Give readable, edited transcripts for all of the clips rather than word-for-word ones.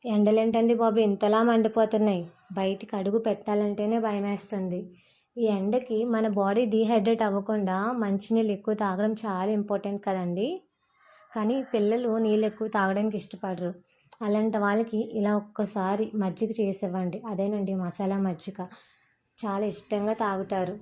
ఎండలేంటండి బాబు ఇంతలా మండిపోతున్నాయి. బయటికి అడుగు పెట్టాలంటేనే భయమేస్తుంది. ఈ ఎండకి మన బాడీ డీహైడ్రేట్ అవ్వకుండా మంచినీళ్ళు ఎక్కువ తాగడం చాలా ఇంపార్టెంట్ కదండీ! కానీ పిల్లలు నీళ్ళు ఎక్కువ తాగడానికి ఇష్టపడరు. అలాంటి వాళ్ళకి ఇలా ఒక్కసారి మజ్జిగ చేసివ్వండి. అదేనండి మసాలా మజ్జిగ. చాలా ఇష్టంగా తాగుతారు.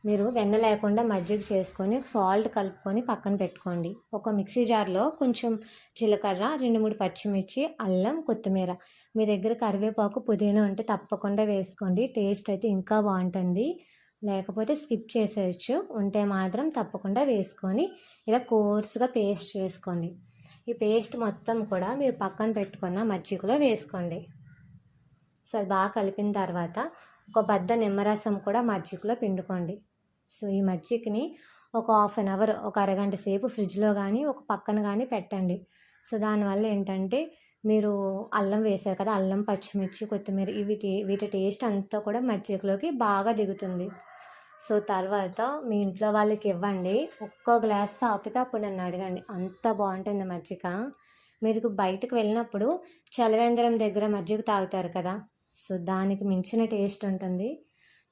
మీరు వెన్న లేకుండా మజ్జిగ చేసుకొని సాల్ట్ కలుపుకొని పక్కన పెట్టుకోండి. ఒక మిక్సీ జార్లో కొంచెం జీలకర్ర, 2, 3 పచ్చిమిర్చి, అల్లం, కొత్తిమీర, మీ దగ్గర కరివేపాకు, పుదీనా ఉంటే తప్పకుండా వేసుకోండి. టేస్ట్ అయితే ఇంకా బాగుంటుంది. లేకపోతే స్కిప్ చేసేయచ్చు. ఉంటే మాత్రం తప్పకుండా వేసుకొని ఇలా కోర్స్గా పేస్ట్ చేసుకోండి. ఈ పేస్ట్ మొత్తం కూడా మీరు పక్కన పెట్టుకున్న మజ్జిగలో వేసుకోండి. సో అది బాగా కలిపిన తర్వాత ఒక బద్ద నిమ్మరసం కూడా మజ్జిగలో పిండుకోండి. సో ఈ మజ్జిగని ఒక హాఫ్ అన్ అవర్, ఒక అరగంట సేపు ఫ్రిడ్జ్లో కానీ ఒక పక్కన కానీ పెట్టండి. సో దానివల్ల ఏంటంటే మీరు అల్లం వేశారు కదా, అల్లం, పచ్చిమిర్చి, కొత్తిమీర వీటి టేస్ట్ అంతా కూడా మజ్జిగలోకి బాగా దిగుతుంది. సో తర్వాత మీ ఇంట్లో వాళ్ళకి ఇవ్వండి. ఒక్క గ్లాస్ తాపితే అప్పుడు నన్ను అడగండి. అంత బాగుంటుంది మజ్జిగ. మీరు బయటకు వెళ్ళినప్పుడు చలవేంద్రం దగ్గర మజ్జిగ తాగుతారు కదా, సో దానికి మించిన టేస్ట్ ఉంటుంది.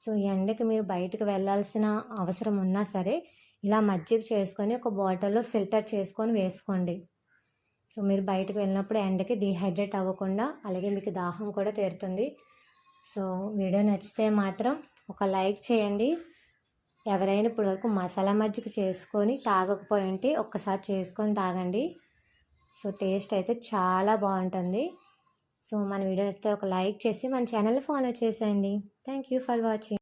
సో ఎండకి మీరు బయటకు వెళ్ళాల్సిన అవసరం ఉన్నా సరే ఇలా మజ్జిగ చేసుకొని ఒక బాటిల్లో ఫిల్టర్ చేసుకొని వేసుకోండి. సో మీరు బయటకు వెళ్ళినప్పుడు ఎండకి డీహైడ్రేట్ అవ్వకుండా, అలాగే మీకు దాహం కూడా తీరుతుంది. సో వీడియో నచ్చితే మాత్రం ఒక లైక్ చేయండి. ఎవరైనా ఇప్పటివరకు మసాలా మజ్జిగ చేసుకొని తాగకపోయి ఉంటే ఒక్కసారి చేసుకొని తాగండి. సో టేస్ట్ అయితే చాలా బాగుంటుంది. సో మన వీడియో నచ్చితే ఒక లైక్ చేసి మన ఛానల్ని ఫాలో చేసేయండి. Thank you for watching.